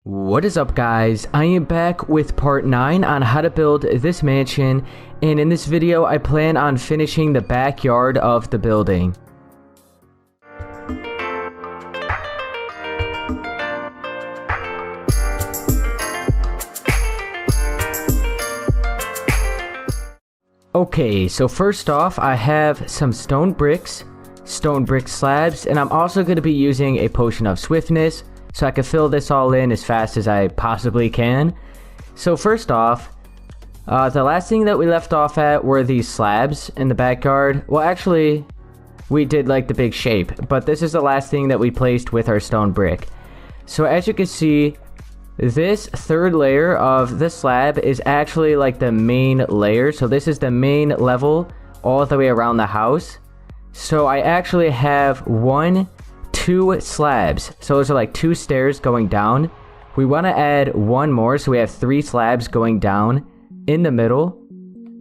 What is up, guys? I am back with part 9 on how to build this mansion, and in this video I plan on finishing the backyard of the building. Okay, so first off I have some stone brick slabs, and I'm also going to be using a potion of swiftness so I can fill this all in as fast as I possibly can. So first off, the last thing that we left off at were these slabs in the backyard. Well, actually, we did like the big shape, but this is the last thing that we placed with our stone brick. So as you can see, this third layer of the slab is actually like the main layer. So this is the main level all the way around the house. So I actually have two slabs, so those are like 2 stairs going down. We want to add one more, so we have 3 slabs going down in the middle,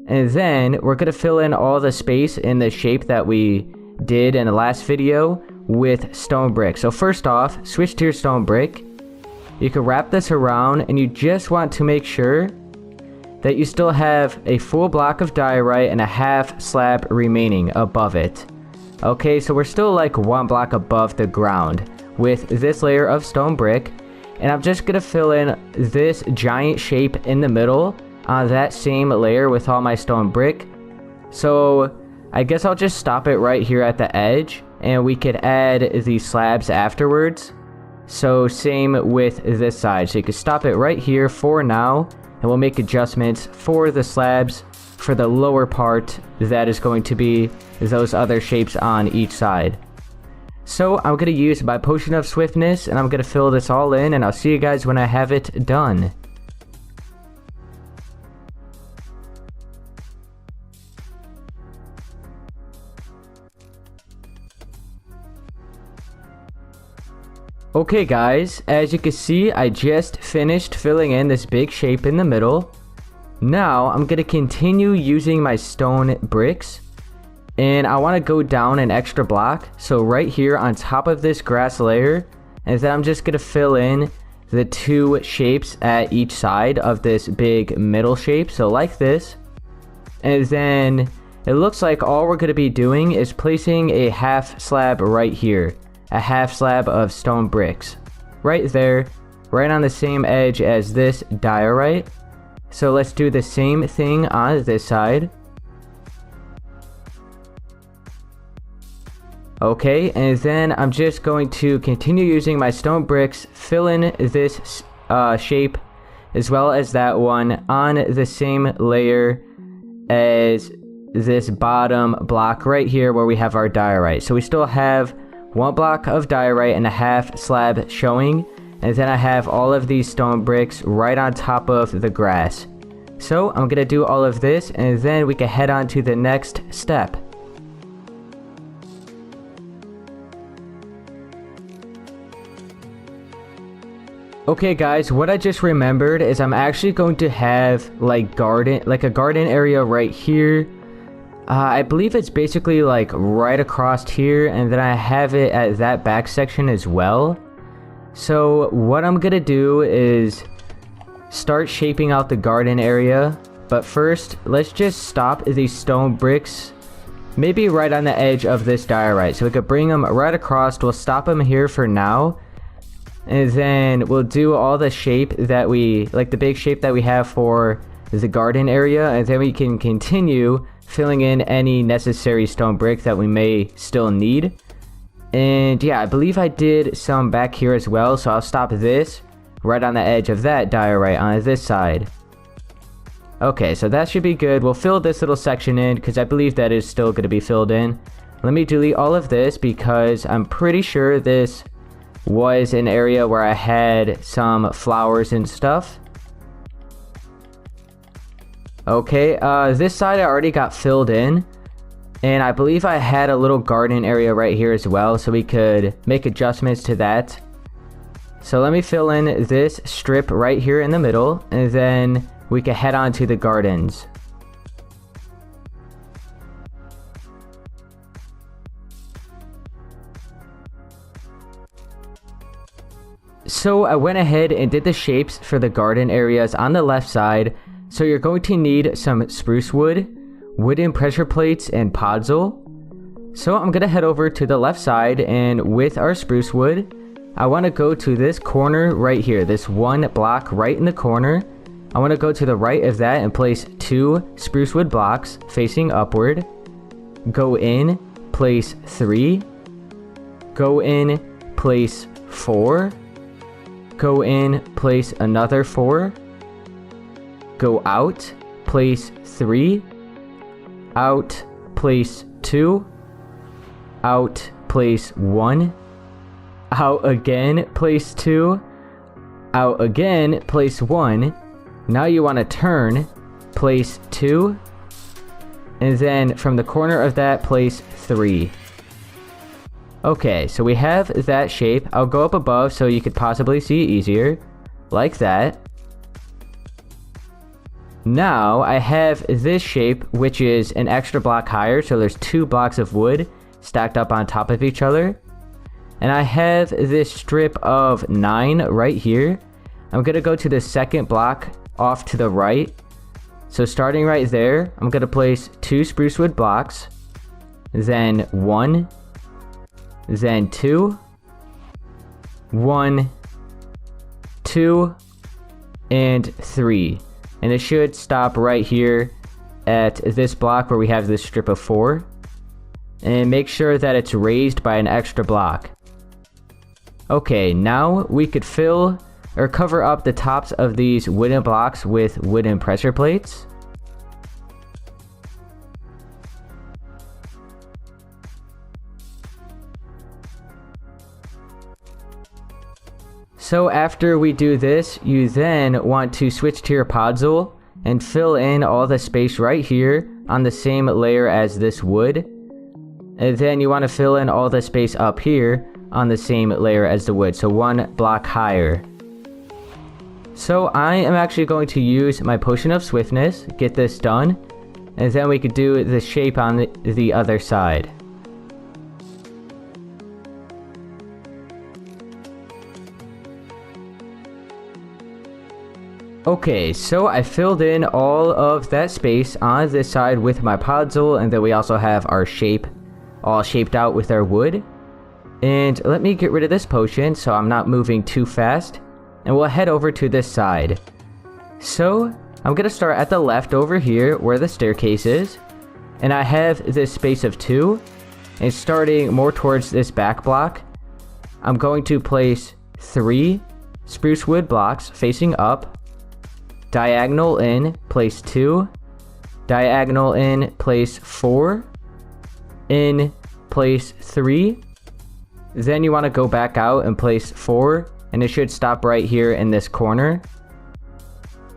and then we're going to fill in all the space in the shape that we did in the last video with stone brick. So first off, switch to your stone brick. You can wrap this around, and you just want to make sure that you still have a full block of diorite and a half slab remaining above it. Okay, so we're still like 1 block above the ground with this layer of stone brick, and I'm just gonna fill in this giant shape in the middle on that same layer with all my stone brick. So I guess I'll just stop it right here at the edge, and we could add these slabs afterwards. So same with this side, so you can stop it right here for now, and we'll make adjustments for the slabs for the lower part that is going to be those other shapes on each side. So I'm going to use my potion of swiftness, and I'm going to fill this all in, and I'll see you guys when I have it done. Okay guys, as you can see, I just finished filling in this big shape in the middle. Now I'm going to continue using my stone bricks, and I want to go down an extra block, so right here on top of this grass layer, and then I'm just going to fill in the 2 shapes at each side of this big middle shape, so like this. And then it looks like all we're going to be doing is placing a half slab right here, a half slab of stone bricks right there, right on the same edge as this diorite. So let's do the same thing on this side. Okay, and then I'm just going to continue using my stone bricks, fill in this shape as well as that one on the same layer as this bottom block right here where we have our diorite. So we still have 1 block of diorite and a half slab showing, and then I have all of these stone bricks right on top of the grass. So I'm gonna do all of this, and then we can head on to the next step. Okay guys, what I just remembered is I'm actually going to have like a garden area right here. I believe it's basically like right across here, and then I have it at that back section as well. So what I'm gonna do is start shaping out the garden area, but first let's just stop these stone bricks maybe right on the edge of this diorite, so we could bring them right across. We'll stop them here for now, and then we'll do all the shape that we like, the big shape that we have for the garden area, and then we can continue filling in any necessary stone brick that we may still need. And yeah, I believe I did some back here as well, so I'll stop this right on the edge of that diorite on this side. Okay, so that should be good. We'll fill this little section in because I believe that is still going to be filled in. Let me delete all of this because I'm pretty sure this was an area where I had some flowers and stuff. Okay, this side I already got filled in, and I believe I had a little garden area right here as well, so we could make adjustments to that. So let me fill in this strip right here in the middle, and then we can head on to the gardens. So I went ahead and did the shapes for the garden areas on the left side. So you're going to need some spruce wood, wooden pressure plates, and podzol. So I'm going to head over to the left side, and with our spruce wood, I want to go to this corner right here, this one block right in the corner. I want to go to the right of that and place 2 spruce wood blocks facing upward. Go in, place 3. Go in, place 4. Go in, place another 4. Go out, place 3. Out, place 2. Out, place 1. Out again, place 2. Out again, place 1. Now you want to turn, place 2. And then from the corner of that, place 3. Okay, so we have that shape. I'll go up above so you could possibly see easier. Like that. Now I have this shape, which is an extra block higher. So there's 2 blocks of wood stacked up on top of each other. And I have this strip of 9 right here. I'm going to go to the second block off to the right. So starting right there, I'm going to place 2 spruce wood blocks. Then 1. Then 2. 1. 2. And 3. And it should stop right here at this block where we have this strip of 4. And make sure that it's raised by an extra block. Okay, now we could fill or cover up the tops of these wooden blocks with wooden pressure plates. So after we do this, you then want to switch to your podzol and fill in all the space right here on the same layer as this wood. And then you want to fill in all the space up here on the same layer as the wood, so 1 block higher. So I am actually going to use my potion of swiftness, get this done, and then we could do the shape on the other side. Okay, so I filled in all of that space on this side with my podzol, and then we also have our shape all shaped out with our wood. And let me get rid of this potion so I'm not moving too fast, and we'll head over to this side. So I'm gonna start at the left over here where the staircase is, and I have this space of 2, and starting more towards this back block, I'm going to place 3 spruce wood blocks facing up. Diagonal in, place 2. Diagonal in, place 4. In, place 3. Then you want to go back out and place 4. And it should stop right here in this corner.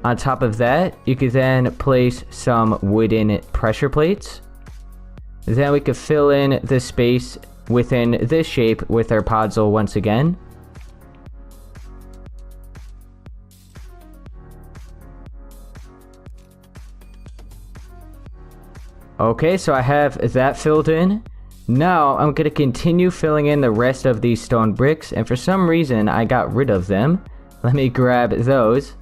On top of that, you could then place some wooden pressure plates. Then we could fill in the space within this shape with our podzol once again. Okay, so I have that filled in. Now I'm going to continue filling in the rest of these stone bricks, and for some reason I got rid of them. Let me grab those.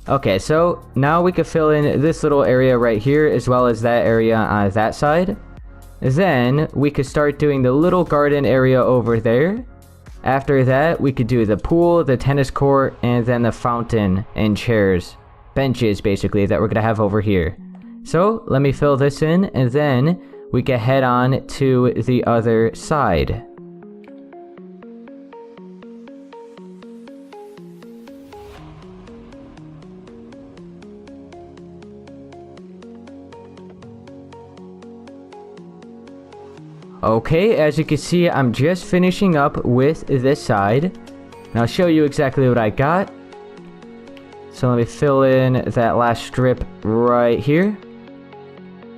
Okay, so now we can fill in this little area right here as well as that area on that side. Then we could start doing the little garden area over there. After that, we could do the pool, the tennis court, and then the fountain and chairs, benches basically, that we're going to have over here. So let me fill this in, and then we can head on to the other side. Okay, as you can see, I'm just finishing up with this side. And I'll show you exactly what I got. So let me fill in that last strip right here.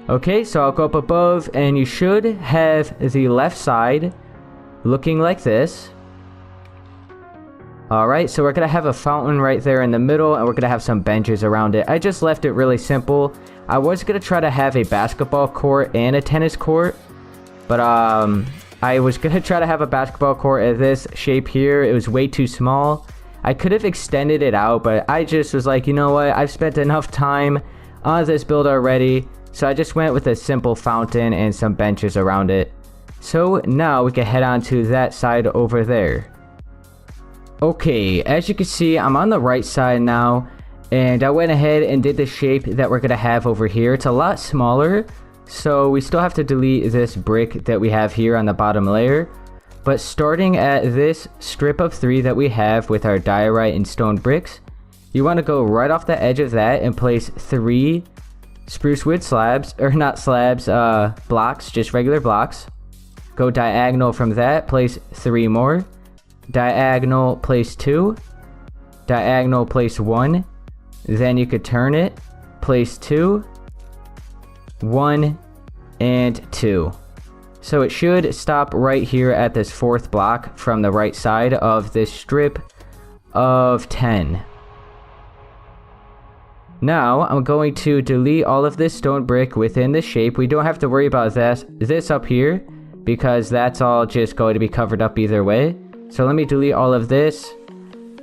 Okay, so I'll go up above, and you should have the left side looking like this. Alright, so we're going to have a fountain right there in the middle, and we're going to have some benches around it. I just left it really simple. I was going to try to have a basketball court and a tennis court, but I was going to try to have a basketball court at this shape here. It was way too small, I could have extended it out, but I just was like, you know what, I've spent enough time on this build already, so I just went with a simple fountain and some benches around it. So now we can head on to that side over there. Okay, as you can see, I'm on the right side now, and I went ahead and did the shape that we're gonna have over here. It's a lot smaller, so we still have to delete this brick that we have here on the bottom layer. But starting at this strip of 3 that we have with our diorite and stone bricks, you want to go right off the edge of that and place 3 spruce wood slabs, or not slabs, blocks, just regular blocks. Go diagonal from that, place 3 more. Diagonal, place 2. Diagonal, place 1. Then you could turn it, place 2, 1, and 2. So it should stop right here at this 4th block from the right side of this strip of 10. Now I'm going to delete all of this stone brick within the shape. We don't have to worry about this up here because that's all just going to be covered up either way. So let me delete all of this,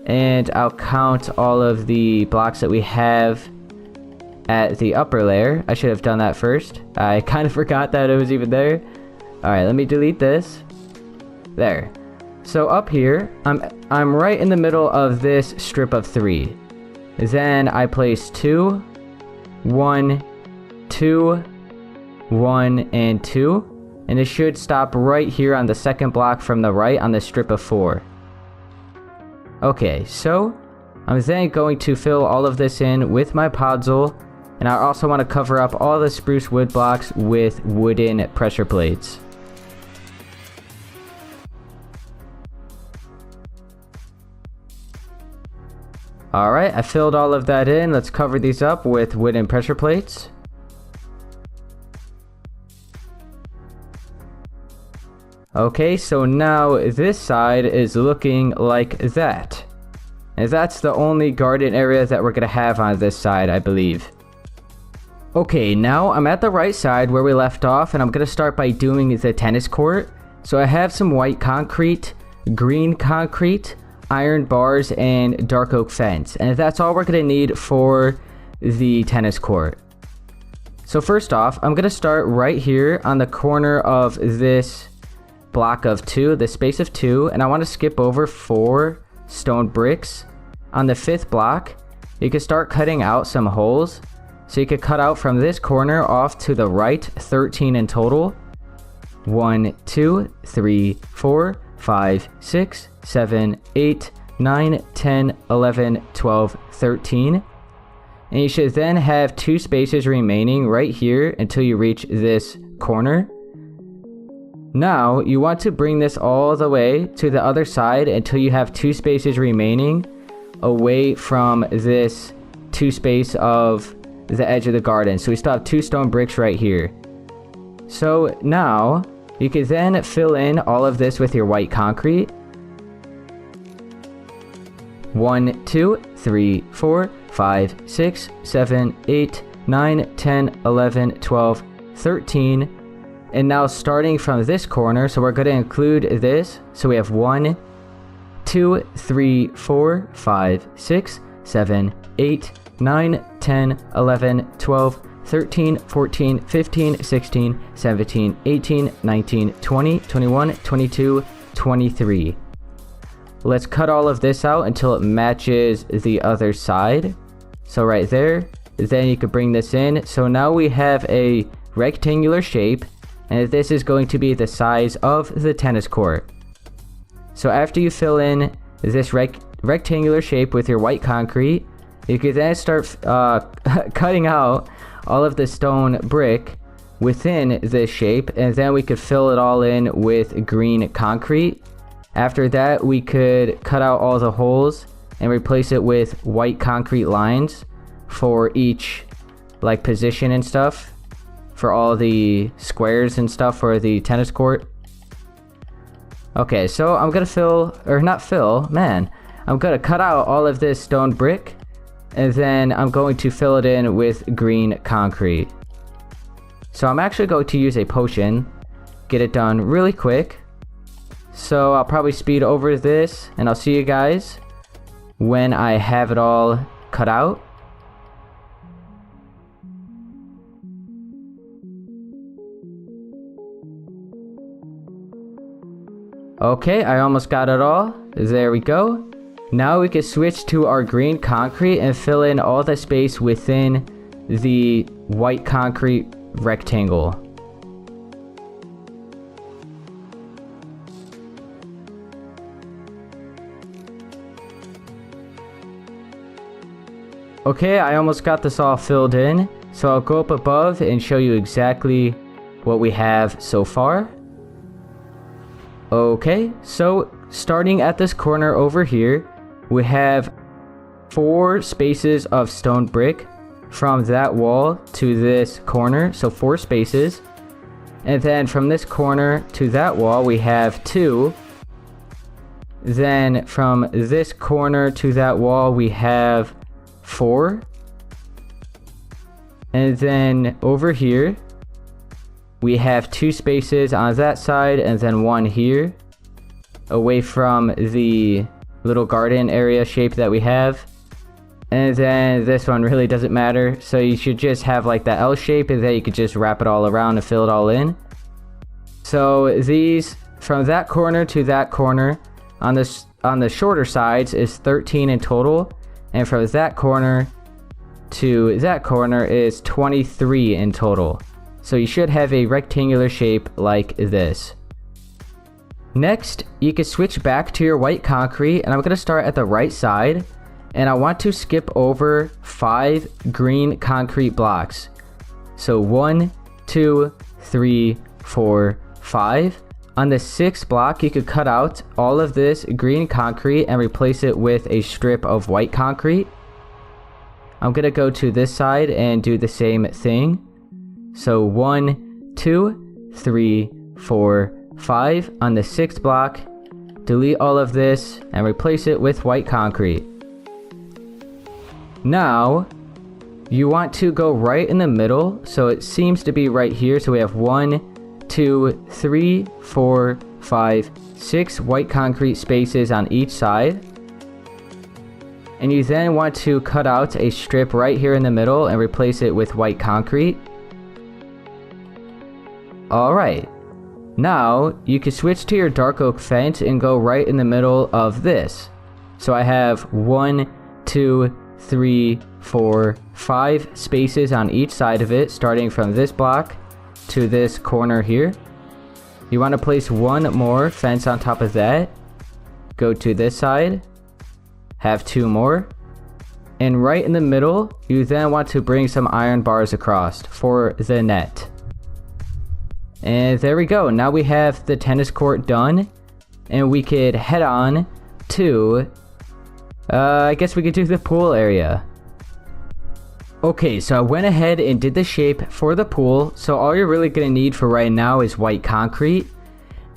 and I'll count all of the blocks that we have at the upper layer. I should have done that first. I kind of forgot that it was even there. Alright, let me delete this. There. So up here, I'm right in the middle of this strip of 3. Then I place 2, 1, 2, 1, and 2. And it should stop right here on the 2nd block from the right on the strip of 4. Okay, so I'm then going to fill all of this in with my podzol. And I also want to cover up all the spruce wood blocks with wooden pressure plates. Alright, I filled all of that in. Let's cover these up with wooden pressure plates. Okay, so now this side is looking like that. And that's the only garden area that we're going to have on this side, I believe. Okay, now I'm at the right side where we left off, and I'm going to start by doing the tennis court. So I have some white concrete, green concrete, iron bars, and dark oak fence, and that's all we're going to need for the tennis court. So first off, I'm going to start right here on the corner of this block of 2, the space of 2, and I want to skip over 4 stone bricks. On the 5th block, you can start cutting out some holes. So you could cut out from this corner off to the right 13 in total. 1, 2, 3, 4, 5, 6, 7, 8, 9, 10, 11, 12, 13. And you should then have 2 spaces remaining right here until you reach this corner. Now you want to bring this all the way to the other side until you have 2 spaces remaining away from this 2 space of the edge of the garden. So we still have 2 stone bricks right here. So now you can then fill in all of this with your white concrete. 1, 2, 3, 4, 5, 6, 7, 8, 9, 10, 11, 12, 13. And now starting from this corner, so we're going to include this. So we have 1, 2, 3, 4, 5, 6, 7, 8, 9, 10, 11, 12, 13, 14, 15, 16, 17, 18, 19, 20, 21, 22, 23. Let's cut all of this out until it matches the other side. So right there, then you could bring this in. So now we have a rectangular shape, and this is going to be the size of the tennis court. So after you fill in this rectangular shape with your white concrete, you can then start cutting out all of the stone brick within this shape, and then we could fill it all in with green concrete. After that, we could cut out all the holes and replace it with white concrete lines for each like position and stuff, for all the squares and stuff for the tennis court. Okay, so I'm gonna I'm gonna cut out all of this stone brick, and then I'm going to fill it in with green concrete. So I'm actually going to use a potion, get it done really quick. So I'll probably speed over this, and I'll see you guys when I have it all cut out. Okay, I almost got it all. There we go. Now we can switch to our green concrete and fill in all the space within the white concrete rectangle. Okay, I almost got this all filled in, so I'll go up above and show you exactly what we have so far. Okay, so starting at this corner over here, we have 4 spaces of stone brick from that wall to this corner, so 4 spaces. And then from this corner to that wall, we have 2. Then from this corner to that wall, we have 4. And then over here, we have 2 spaces on that side and then 1 here, away from the little garden area shape that we have. And then this one really doesn't matter, so you should just have like that L shape, and then you could just wrap it all around and fill it all in. So these, from that corner to that corner, on the shorter sides is 13 in total, and from that corner to that corner is 23 in total. So you should have a rectangular shape like this. Next, you can switch back to your white concrete, and I'm going to start at the right side, and I want to skip over 5 green concrete blocks. So 1, 2, 3, 4, 5. On the 6th block, you could cut out all of this green concrete and replace it with a strip of white concrete. I'm going to go to this side and do the same thing. So 1, 2, 3, 4, 5. On the 6th block, delete all of this and replace it with white concrete. Now, you want to go right in the middle, so it seems to be right here. So we have 1, 2, 3, 4, 5, 6 white concrete spaces on each side. And you then want to cut out a strip right here in the middle and replace it with white concrete. Alright, now you can switch to your dark oak fence and go right in the middle of this. So I have 1, 2, 3, 4, 5 spaces on each side of it, starting from this block to this corner here. You want to place 1 more fence on top of that. Go to this side, have 2 more, and right in the middle, you then want to bring some iron bars across for the net. And there we go. Now we have the tennis court done, and we could head on to I guess we could do the pool area. Okay, so I went ahead and did the shape for the pool. So all you're really going to need for right now is white concrete.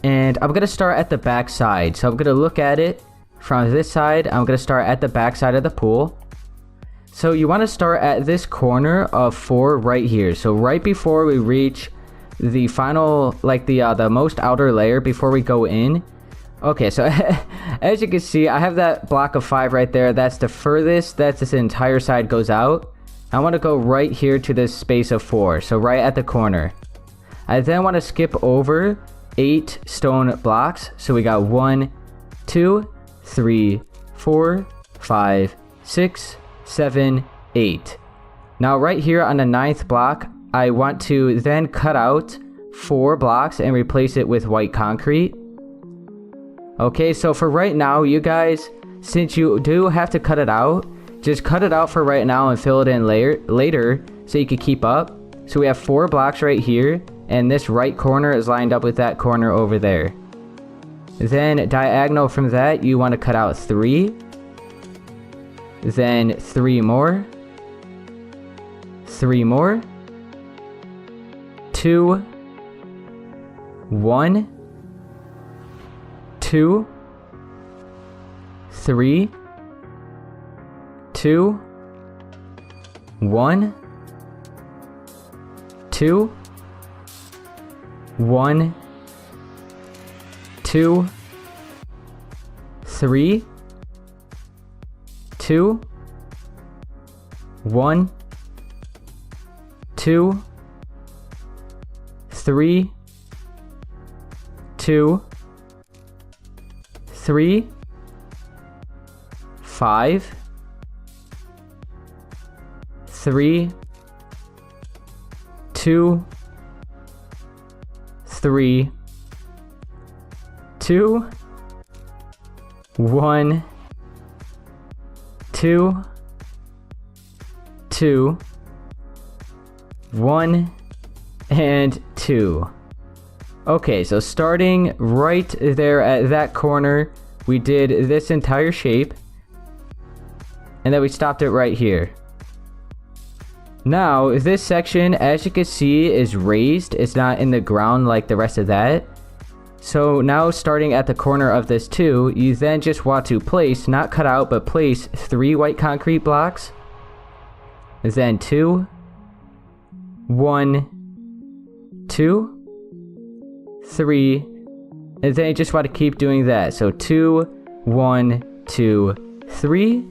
And I'm going to start at the back side. So I'm going to look at it from this side. I'm going to start at the back side of the pool. So you want to start at this corner of 4 right here. So right before we reach the final, like the most outer layer before we go in. Okay, so as you can see, I have that block of 5 right there. That's the furthest that this entire side goes out. I want to go right here to this space of 4, so right at the corner. I then want to skip over 8 stone blocks. So we got 1, 2, 3, 4, 5, 6, 7, 8. Now right here on the 9th block, I want to then cut out 4 blocks and replace it with white concrete. Okay, so for right now, you guys, since you do have to cut it out, just cut it out for right now and fill it in later so you can keep up. So we have 4 blocks right here, and this right corner is lined up with that corner over there. Then diagonal from that, you want to cut out 3. Then 3 more. 3 more. 2. 1. 2, 3, 2, 1, 2, 1, 2, 3, 2, 1, 2, 3, 2, 3, 5, 3, 2, 3, 2, 1, 2, 2, 1, and 2. Okay, so starting right there at that corner, we did this entire shape, and then we stopped it right here. Now, this section, as you can see, is raised. It's not in the ground like the rest of that. So now, starting at the corner of this too, you then just want to place, not cut out, but place 3 white concrete blocks. Then 2, 1, 2, 3, and then you just want to keep doing that. So 2, 1, 2, 3,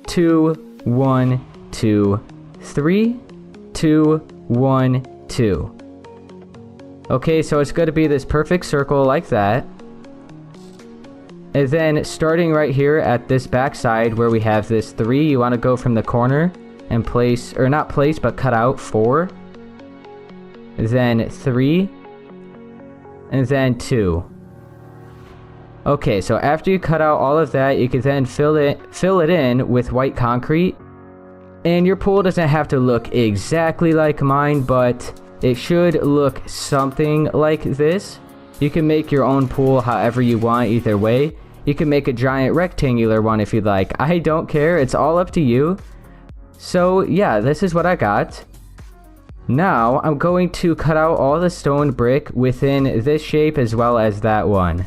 2, 1, 2, 3, 2, 1, 2. Okay, so it's going to be this perfect circle like that. And then starting right here at this back side where we have this 3, you want to go from the corner and place, or not place, but cut out 4. Then 3. And then 2. Okay, so after you cut out all of that, you can then fill it in with white concrete. And your pool doesn't have to look exactly like mine, but it should look something like this. You can make your own pool however you want either way. You can make a giant rectangular one if you'd like. I don't care, it's all up to you. So yeah, this is what I got. Now I'm going to cut out all the stone brick within this shape as well as that one.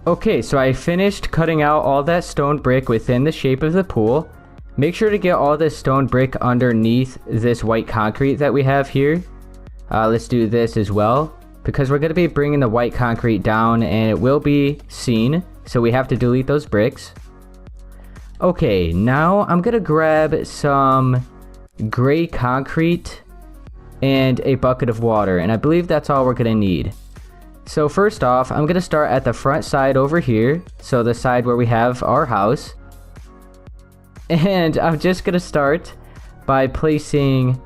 Okay, so I finished cutting out all that stone brick within the shape of the pool. Make sure to get all this stone brick underneath this white concrete that we have here. Let's do this as well, because we're going to be bringing the white concrete down and it will be seen, so we have to delete those bricks. Okay, now I'm going to grab some gray concrete and a bucket of water, and I believe that's all we're going to need. So first off, I'm going to start at the front side over here, so the side where we have our house. And I'm just going to start by placing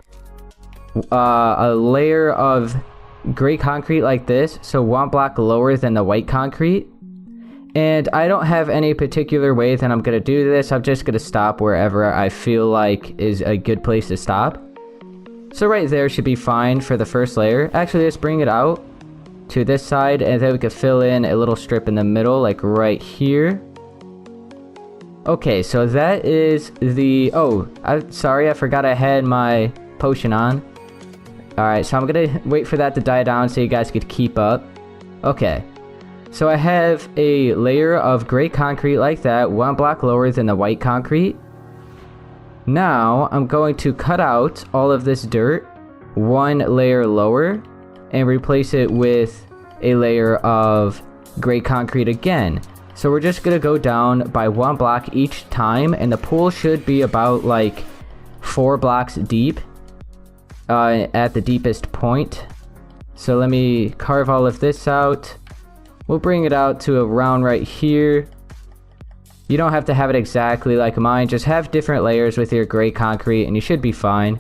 a layer of gray concrete like this, so 1 block lower than the white concrete. And I don't have any particular way that I'm going to do this. I'm just going to stop wherever I feel like is a good place to stop. So right there should be fine for the first layer. Actually, let's bring it out to this side, and then we could fill in a little strip in the middle, like right here. Okay, so that is the... Oh, I'm sorry, I forgot I had my potion on. Alright, so I'm gonna wait for that to die down so you guys could keep up. Okay, so I have a layer of gray concrete like that, 1 block lower than the white concrete. Now, I'm going to cut out all of this dirt 1 layer lower and replace it with a layer of gray concrete again. So we're just gonna go down by 1 block each time, and the pool should be about like 4 blocks deep at the deepest point. So let me carve all of this out. We'll bring it out to around right here. You don't have to have it exactly like mine, just have different layers with your gray concrete and you should be fine.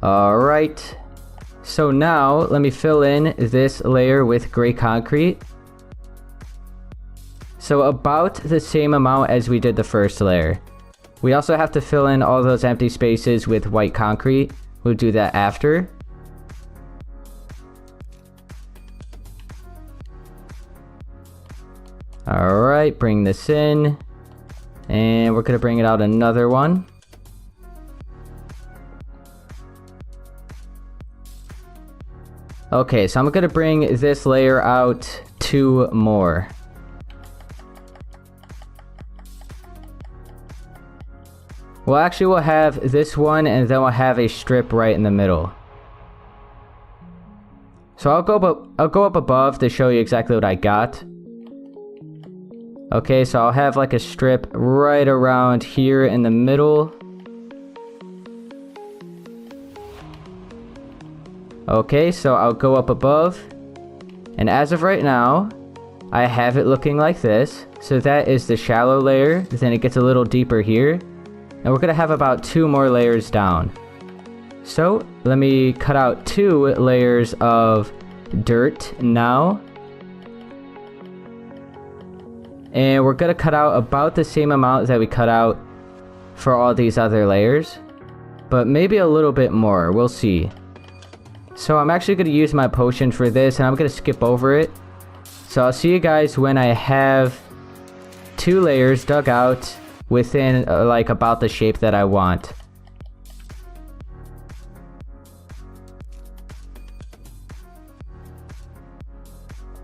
Alright, so now let me fill in this layer with gray concrete. So about the same amount as we did the first layer. We also have to fill in all those empty spaces with white concrete. We'll do that after. Alright, bring this in. And we're going to bring it out another one. Okay, so I'm going to bring this layer out 2 more. Well, actually, we'll have this one, and then we'll have a strip right in the middle. So I'll go up above to show you exactly what I got. Okay, so I'll have like a strip right around here in the middle. Okay, so I'll go up above. And as of right now, I have it looking like this. So that is the shallow layer. Then it gets a little deeper here. And we're going to have about 2 more layers down. So let me cut out 2 layers of dirt now. And we're going to cut out about the same amount that we cut out for all these other layers. But maybe a little bit more. We'll see. So I'm actually going to use my potion for this, and I'm going to skip over it. So I'll see you guys when I have 2 layers dug out within like about the shape that I want.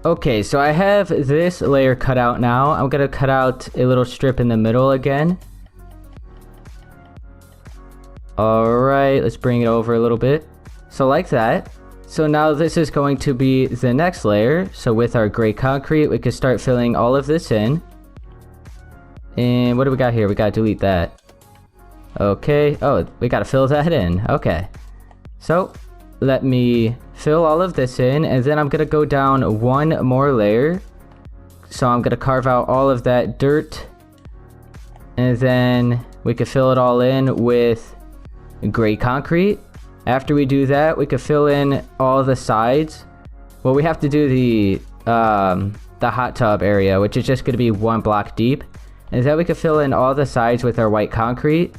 Okay, so I have this layer cut out now. I'm going to cut out a little strip in the middle again. Alright, let's bring it over a little bit. So like that. So now this is going to be the next layer. So with our gray concrete, we can start filling all of this in. And what do we got here? We got to delete that. Okay. Oh, we got to fill that in. Okay. So let me fill all of this in, and then I'm going to go down 1 more layer. So I'm going to carve out all of that dirt, and then we can fill it all in with gray concrete. After we do that, we could fill in all the sides. Well, we have to do the hot tub area, which is just going to be 1 block deep. And then we could fill in all the sides with our white concrete.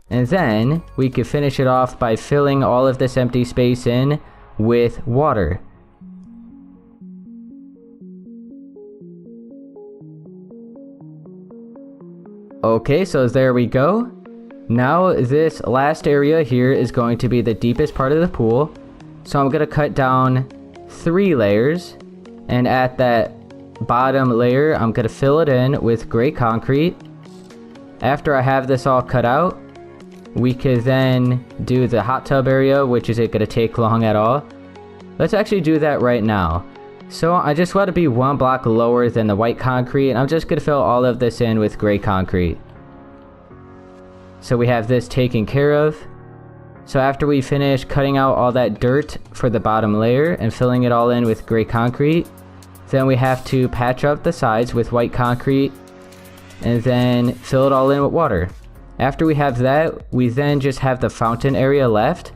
And then we could finish it off by filling all of this empty space in with water. Okay, so there we go. Now this last area here is going to be the deepest part of the pool. So I'm going to cut down 3 layers. And at that bottom layer, I'm going to fill it in with gray concrete. After I have this all cut out, we can then do the hot tub area, which isn't going to take long at all. Let's actually do that right now. So I just want to be 1 block lower than the white concrete, and I'm just going to fill all of this in with gray concrete. So we have this taken care of. So after we finish cutting out all that dirt for the bottom layer and filling it all in with gray concrete, then we have to patch up the sides with white concrete and then fill it all in with water. After we have that, we then just have the fountain area left.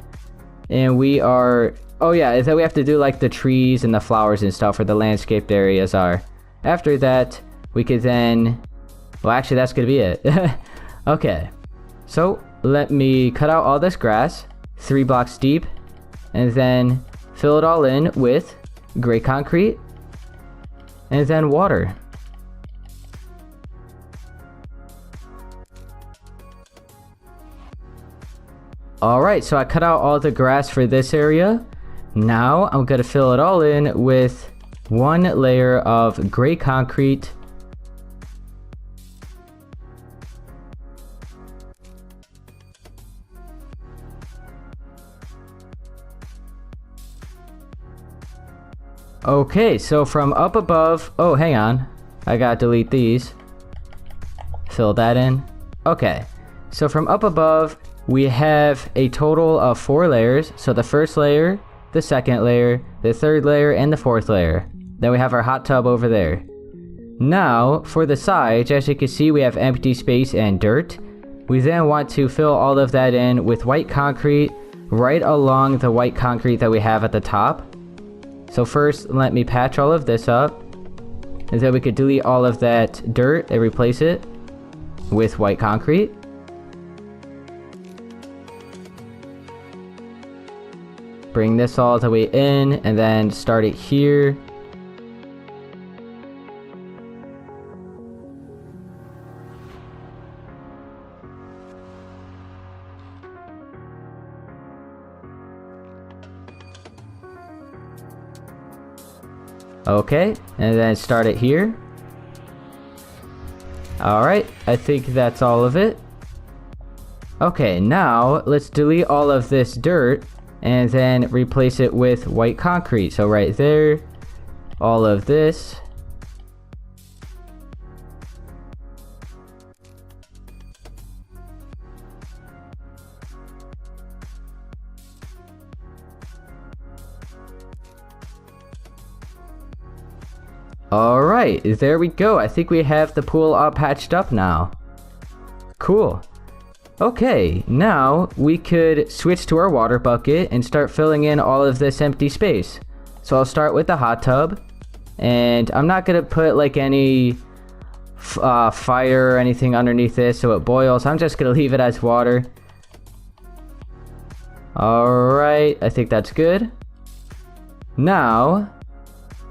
And we are... oh yeah, is that we have to do like the trees and the flowers and stuff where the landscaped areas are. After that, we could then... well, actually, that's going to be it. Okay. So let me cut out all this grass, 3 blocks deep, and then fill it all in with gray concrete and then water. Alright, so I cut out all the grass for this area. Now I'm going to fill it all in with 1 layer of gray concrete. Okay, so from up above... oh, hang on. I gotta delete these. Fill that in. Okay, so from up above, we have a total of 4 layers. So the first layer, the second layer, the third layer, and the fourth layer. Then we have our hot tub over there. Now, for the sides, as you can see, we have empty space and dirt. We then want to fill all of that in with white concrete right along the white concrete that we have at the top. So first, let me patch all of this up, and then we could delete all of that dirt and replace it with white concrete. Bring this all the way in, and then start it here. Okay, and then start it here. Alright, I think that's all of it. Okay, now let's delete all of this dirt and then replace it with white concrete. So right there, all of this. Alright, there we go. I think we have the pool all patched up now. Cool. Okay, now we could switch to our water bucket and start filling in all of this empty space. So I'll start with the hot tub. And I'm not going to put like any fire or anything underneath this so it boils. I'm just going to leave it as water. Alright, I think that's good. Now,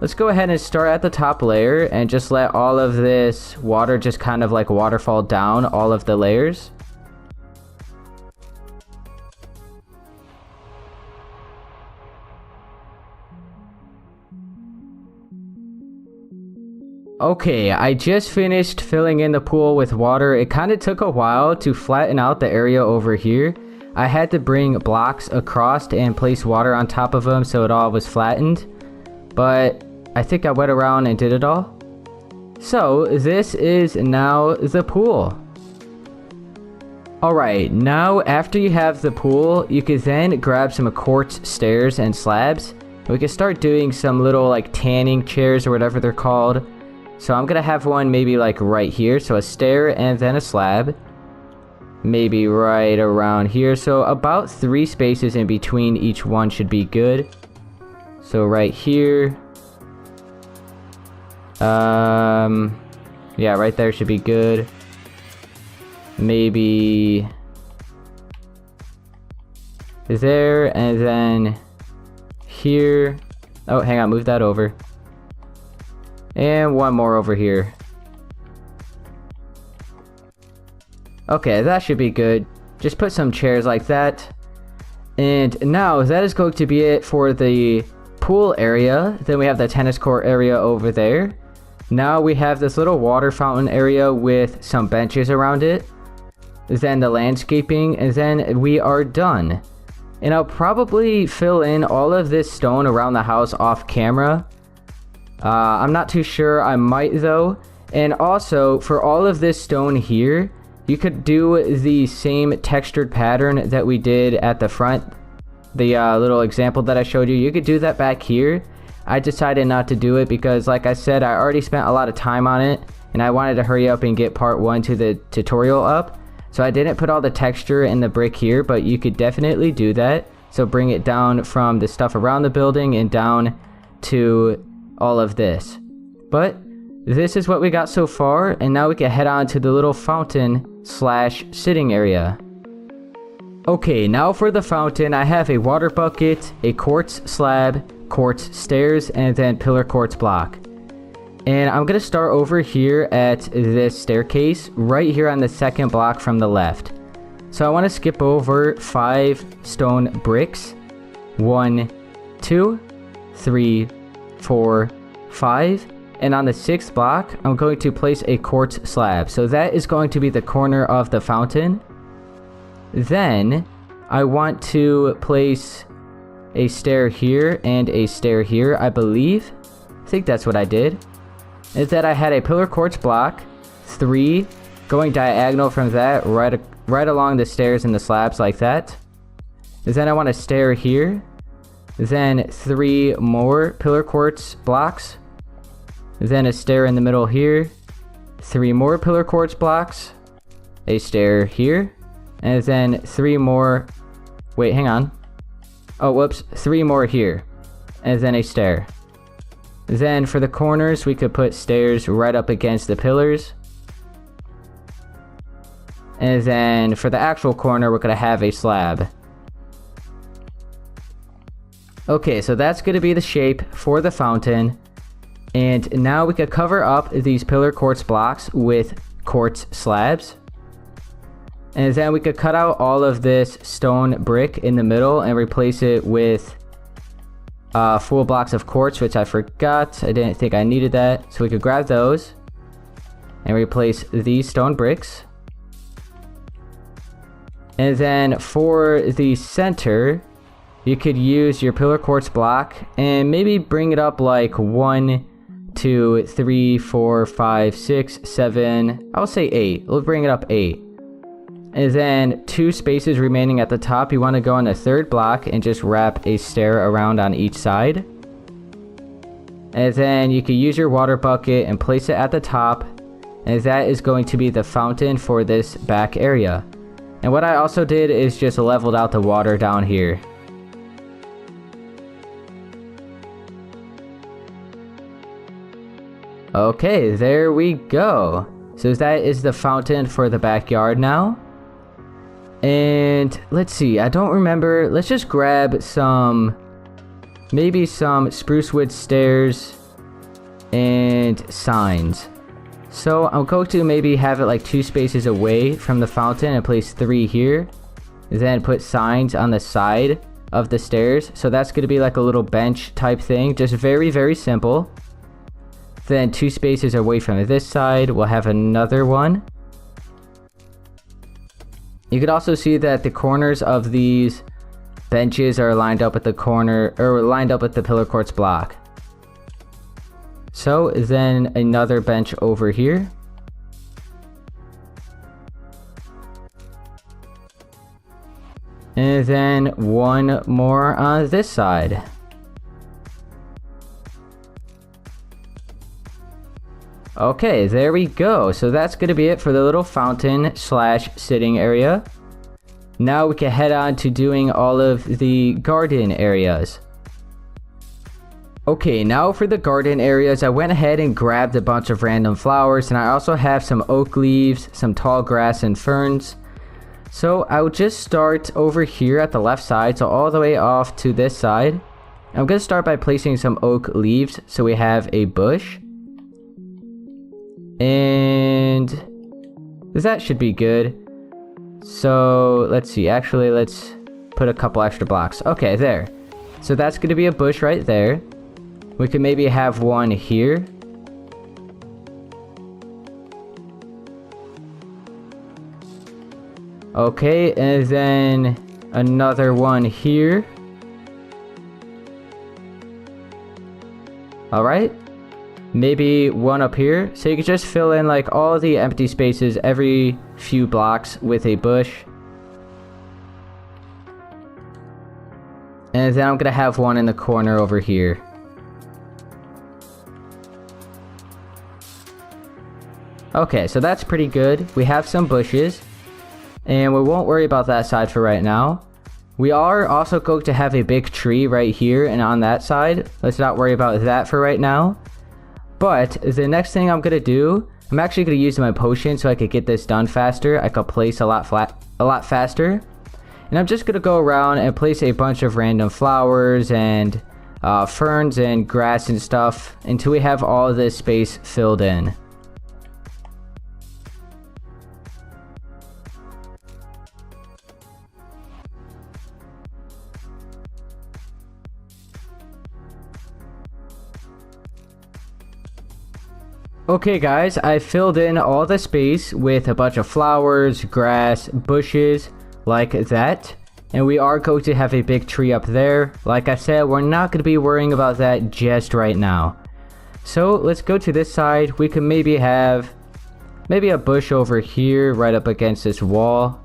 let's go ahead and start at the top layer and just let all of this water just kind of like waterfall down all of the layers. Okay, I just finished filling in the pool with water. It kind of took a while to flatten out the area over here. I had to bring blocks across and place water on top of them so it all was flattened. But I think I went around and did it all. So this is now the pool. Alright, now after you have the pool, you can then grab some quartz stairs and slabs. We can start doing some little like tanning chairs or whatever they're called. So I'm gonna have one maybe like right here. So a stair and then a slab. Maybe right around here. So about 3 spaces in between each one should be good. So right here. Yeah, right there should be good. Maybe there and then here. Oh, hang on, move that over. And one more over here. Okay, that should be good. Just put some chairs like that. And now that is going to be it for the pool area. Then we have the tennis court area over there. Now we have this little water fountain area with some benches around it. Then the landscaping, and then we are done. And I'll probably fill in all of this stone around the house off camera. I'm not too sure, I might though. And also, for all of this stone here, you could do the same textured pattern that we did at the front. The little example that I showed you, you could do that back here. I decided not to do it because, like I said, I already spent a lot of time on it. And I wanted to hurry up and get part 1 to the tutorial up. So I didn't put all the texture in the brick here, but you could definitely do that. So bring it down from the stuff around the building and down to all of this. But this is what we got so far, and now we can head on to the little fountain slash sitting area. Okay, now for the fountain, I have a water bucket, a quartz slab, quartz stairs, and then pillar quartz block. And I'm gonna start over here at this staircase right here on the second block from the left. So I want to skip over 5 stone bricks. 1, 2, 3, 4, 5, and on the 6th block I'm going to place a quartz slab. So that is going to be the corner of the fountain. Then I want to place a stair here and a stair here, I believe. I think that's what I did. Is that I had a pillar quartz block, 3 going diagonal from that right along the stairs and the slabs like that. And then I want a stair here. Then 3 more pillar quartz blocks. Then a stair in the middle here. 3 more pillar quartz blocks. A stair here. And then 3 more. Wait, hang on. Oh, whoops. 3 more here. And then a stair. Then for the corners, we could put stairs right up against the pillars. And then for the actual corner, we're going to have a slab. Okay, so that's going to be the shape for the fountain. And now we could cover up these pillar quartz blocks with quartz slabs. And then we could cut out all of this stone brick in the middle and replace it with full blocks of quartz, which I forgot. I didn't think I needed that. So we could grab those and replace these stone bricks. And then for the center, you could use your pillar quartz block and maybe bring it up like 1, 2, 3, 4, 5, 6, 7. I'll say 8. We'll bring it up 8. And then 2 spaces remaining at the top. You want to go on the third block and just wrap a stair around on each side. And then you can use your water bucket and place it at the top. And that is going to be the fountain for this back area. And what I also did is just leveled out the water down here. Okay, there we go. So that is the fountain for the backyard now. And let's see, I don't remember. Let's just grab some, maybe some spruce wood stairs and signs. So I'm going to maybe have it like 2 spaces away from the fountain and place 3 here. Then put signs on the side of the stairs. So that's going to be like a little bench type thing. Just very, very simple. Then 2 spaces away from this side, we'll have another one. You could also see that the corners of these benches are lined up with the corner, or lined up with the pillar quartz block. So then another bench over here. And then one more on this side. Okay, there we go. So that's going to be it for the little fountain / sitting area. Now we can head on to doing all of the garden areas. Okay, now for the garden areas, I went ahead and grabbed a bunch of random flowers, and I also have some oak leaves, some tall grass and ferns. So I would just start over here at the left side, so all the way off to this side. I'm going to start by placing some oak leaves, so we have a bush. And that should be good. So let's see, actually let's put a couple extra blocks. Okay, there. So that's going to be a bush right there. We could maybe have one here. Okay, and then another one here. Alright. Maybe one up here. So you can just fill in like all the empty spaces every few blocks with a bush. And then I'm going to have one in the corner over here. Okay, so that's pretty good. We have some bushes. And we won't worry about that side for right now. We are also going to have a big tree right here and on that side. Let's not worry about that for right now. But the next thing I'm going to do, I'm actually going to use my potion so I could get this done faster. I could place a lot faster. And I'm just going to go around and place a bunch of random flowers and ferns and grass and stuff until we have all of this space filled in. Okay guys, I filled in all the space with a bunch of flowers, grass, bushes, like that. And we are going to have a big tree up there. Like I said, we're not going to be worrying about that just right now. So let's go to this side. We can maybe have a bush over here right up against this wall.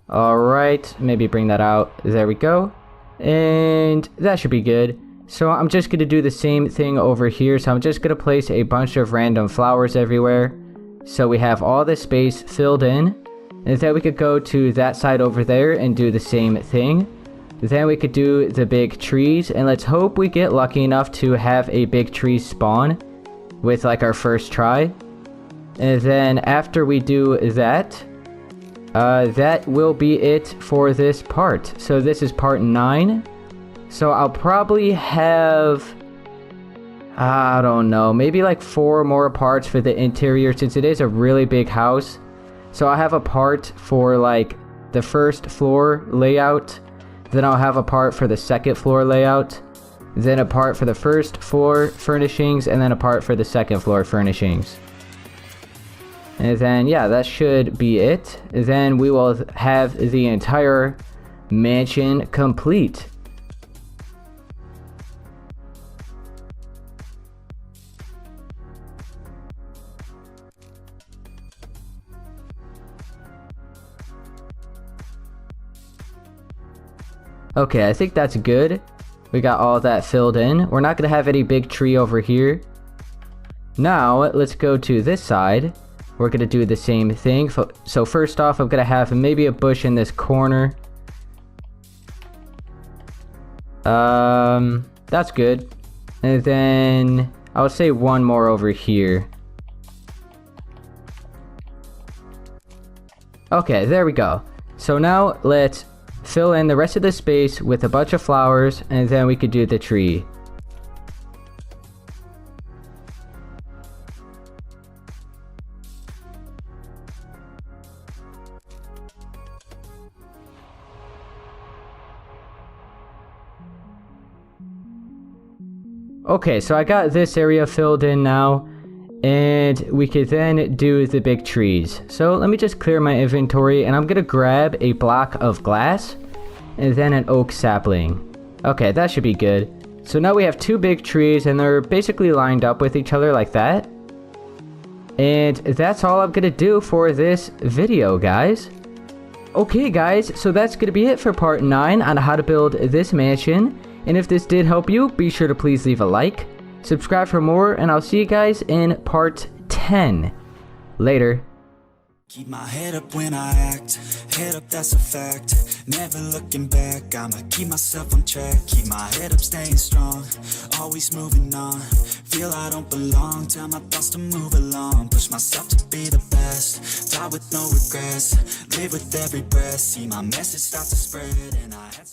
Alright, maybe bring that out. There we go. And that should be good. So I'm just going to do the same thing over here. So I'm just going to place a bunch of random flowers everywhere. So we have all this space filled in. And then we could go to that side over there and do the same thing. Then we could do the big trees. And let's hope we get lucky enough to have a big tree spawn with like our first try. And then after we do that, that will be it for this part. So this is part 9. So I'll probably have, I don't know, maybe like 4 more parts for the interior since it is a really big house. So I'll have a part for like the first floor layout. Then I'll have a part for the second floor layout. Then a part for the first floor furnishings. And then a part for the second floor furnishings. And then, yeah, that should be it. Then we will have the entire mansion complete. Okay, I think that's good. We got all that filled in. We're not going to have any big tree over here. Now, let's go to this side. We're going to do the same thing. So first off, I'm going to have maybe a bush in this corner. That's good. And then I would say one more over here. Okay, there we go. So now let's fill in the rest of the space with a bunch of flowers, and then we could do the tree. Okay, so I got this area filled in now, and we could then do the big trees. So let me just clear my inventory, and I'm gonna grab a block of glass and then an oak sapling. Okay, that should be good. So now we have two big trees, and they're basically lined up with each other like that. And that's all I'm gonna do for this video, guys. Okay guys, so that's gonna be it for part 9 on how to build this mansion. And if this did help you, be sure to please leave a like, subscribe for more, and I'll see you guys in part 10. Later. Keep my head up when I act, head up, that's a fact. Never looking back, I'ma keep myself on track. Keep my head up, staying strong, always moving on. Feel I don't belong, tell my thoughts to move along. Push myself to be the best, die with no regrets. Live with every breath, see my message start to spread. And I had